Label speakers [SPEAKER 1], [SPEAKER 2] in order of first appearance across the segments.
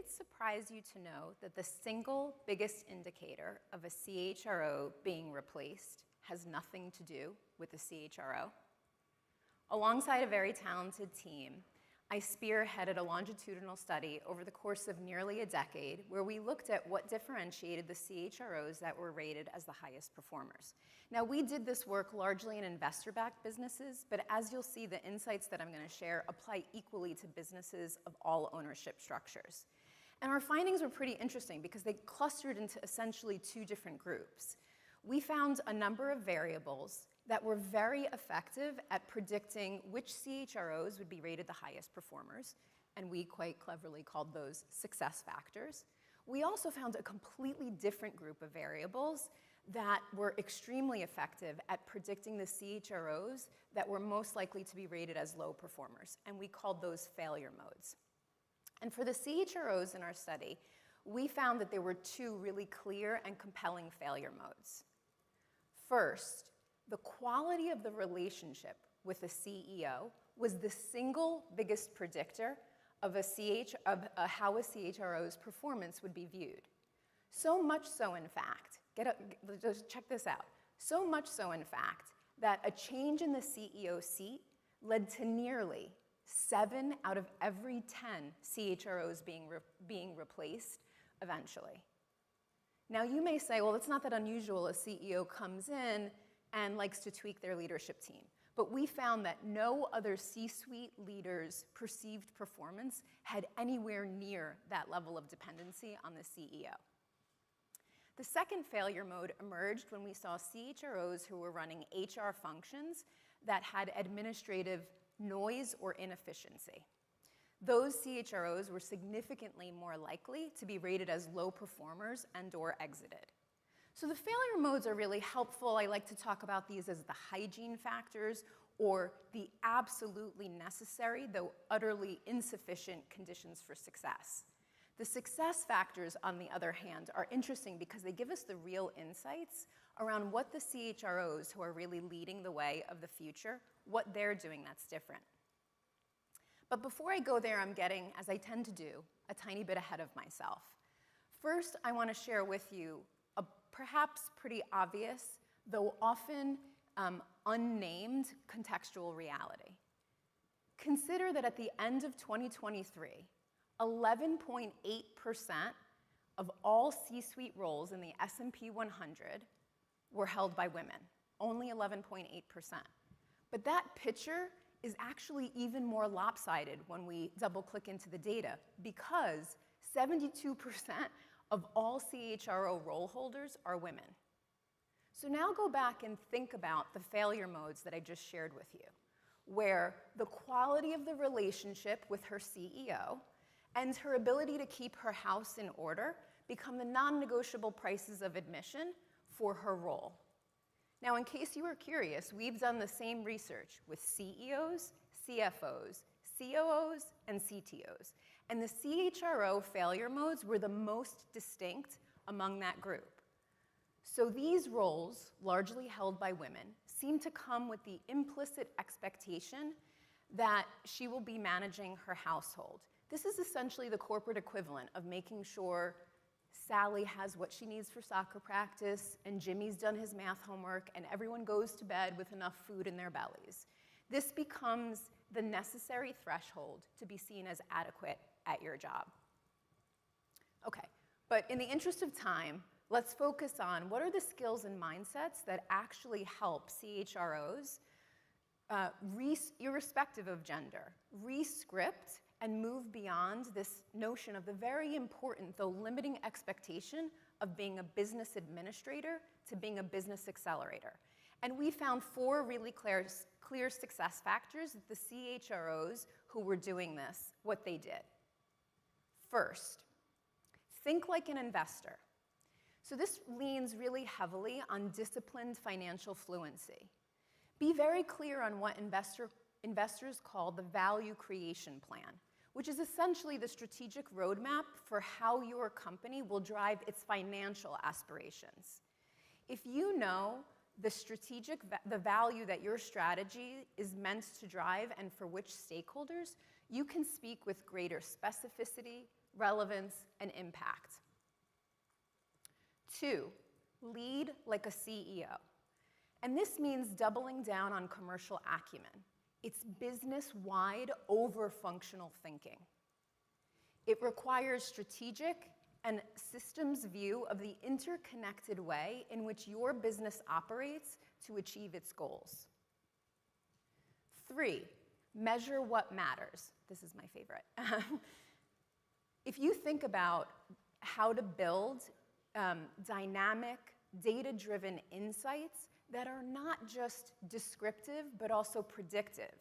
[SPEAKER 1] it surprise you to know that the single biggest indicator of a CHRO being replaced has nothing to do with the CHRO? Alongside a very talented team, I spearheaded a longitudinal study over the course of nearly a decade where we looked at what differentiated the CHROs that were rated as the highest performers. Now, we did this work largely in investor-backed businesses, but as you'll see, the insights that I'm going to share apply equally to businesses of all ownership structures. And our findings were pretty interesting because they clustered into essentially two different groups. We found a number of variables that were very effective at predicting which CHROs would be rated the highest performers, and we quite cleverly called those success factors. We also found a completely different group of variables that were extremely effective at predicting the CHROs that were most likely to be rated as low performers, and we called those failure modes. And for the CHROs in our study, we found that there were two really clear and compelling failure modes. First, the quality of the relationship with the CEO was the single biggest predictor of how a CHRO's performance would be viewed. So much so, in fact, just check this out. So much so, in fact, that a change in the CEO seat led to nearly 7 out of every 10 CHROs being replaced eventually. Now, you may say, well, it's not that unusual. A CEO comes in and likes to tweak their leadership team. But we found that no other C-suite leader's perceived performance had anywhere near that level of dependency on the CEO. The second failure mode emerged when we saw CHROs who were running HR functions that had administrative noise or inefficiency. Those CHROs were significantly more likely to be rated as low performers and/or exited. So the failure modes are really helpful. I like to talk about these as the hygiene factors or the absolutely necessary, though utterly insufficient, conditions for success. The success factors, on the other hand, are interesting because they give us the real insights around what the CHROs who are really leading the way of the future, what they're doing that's different. But before I go there, I'm getting, as I tend to do, a tiny bit ahead of myself. First, I want to share with you a perhaps pretty obvious, though often unnamed, contextual reality. Consider that at the end of 2023, 11.8% of all C-suite roles in the S&P 100 were held by women, only 11.8%. But that picture is actually even more lopsided when we double-click into the data because 72% of all CHRO role holders are women. So now go back and think about the failure modes that I just shared with you, where the quality of the relationship with her CEO and her ability to keep her house in order become the non-negotiable prices of admission for her role. Now, in case you were curious, we've done the same research with CEOs, CFOs, COOs, and CTOs. And the CHRO failure modes were the most distinct among that group. So these roles, largely held by women, seem to come with the implicit expectation that she will be managing her household. This is essentially the corporate equivalent of making sure Sally has what she needs for soccer practice, and Jimmy's done his math homework, and everyone goes to bed with enough food in their bellies. This becomes the necessary threshold to be seen as adequate at your job. Okay, but in the interest of time, let's focus on what are the skills and mindsets that actually help CHROs, irrespective of gender, re-script and move beyond this notion of the very important, though limiting expectation of being a business administrator to being a business accelerator. And we found 4 really clear success factors that the CHROs who were doing this, what they did. First, think like an investor. So this leans really heavily on disciplined financial fluency. Be very clear on what investors call the value creation plan, which is essentially the strategic roadmap for how your company will drive its financial aspirations. If you know the value that your strategy is meant to drive and for which stakeholders, you can speak with greater specificity, relevance, and impact. 2, lead like a CEO. And this means doubling down on commercial acumen. It's business-wide over-functional thinking. It requires strategic and systems view of the interconnected way in which your business operates to achieve its goals. 3, measure what matters. This is my favorite. If you think about how to build dynamic, data-driven insights that are not just descriptive, but also predictive,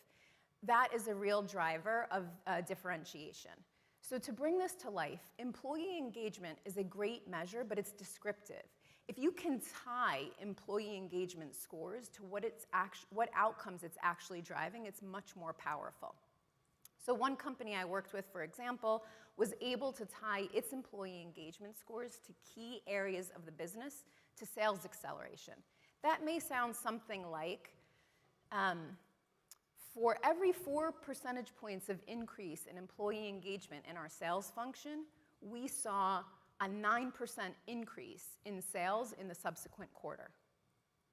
[SPEAKER 1] that is a real driver of differentiation. So to bring this to life, employee engagement is a great measure, but it's descriptive. If you can tie employee engagement scores to what outcomes it's actually driving, it's much more powerful. So one company I worked with, for example, was able to tie its employee engagement scores to key areas of the business to sales acceleration. That may sound something like, for every 4 percentage points of increase in employee engagement in our sales function, we saw a 9% increase in sales in the subsequent quarter.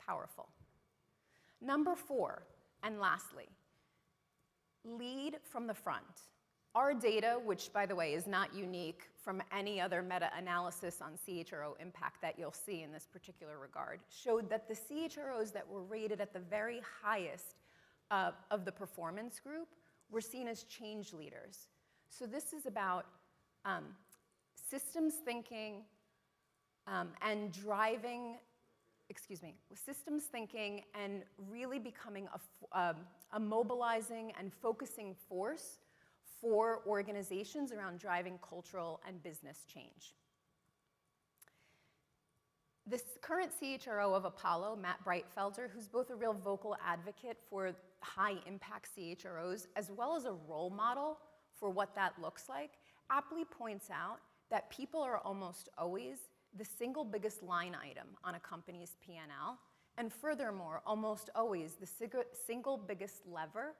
[SPEAKER 1] Powerful. Number 4, and lastly, lead from the front. Our data, which by the way is not unique from any other meta-analysis on CHRO impact that you'll see in this particular regard, showed that the CHROs that were rated at the very highest of the performance group were seen as change leaders. So this is about systems thinking and driving, systems thinking and really becoming a mobilizing and focusing force for organizations around driving cultural and business change. This current CHRO of Apollo, Matt Breitfelder, who's both a real vocal advocate for high-impact CHROs, as well as a role model for what that looks like, aptly points out that people are almost always the single biggest line item on a company's P&L, and furthermore, almost always the single biggest lever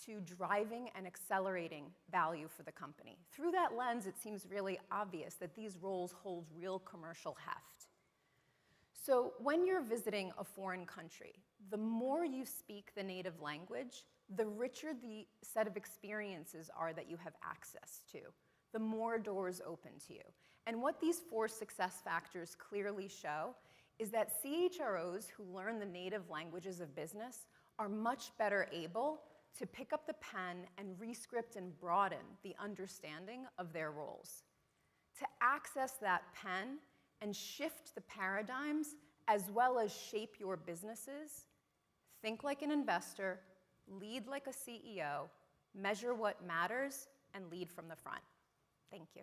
[SPEAKER 1] to driving and accelerating value for the company. Through that lens, it seems really obvious that these roles hold real commercial heft. So when you're visiting a foreign country, the more you speak the native language, the richer the set of experiences are that you have access to, the more doors open to you. And what these 4 success factors clearly show is that CHROs who learn the native languages of business are much better able to pick up the pen and rescript and broaden the understanding of their roles. To access that pen and shift the paradigms as well as shape your businesses, think like an investor, lead like a CEO, measure what matters, and lead from the front. Thank you.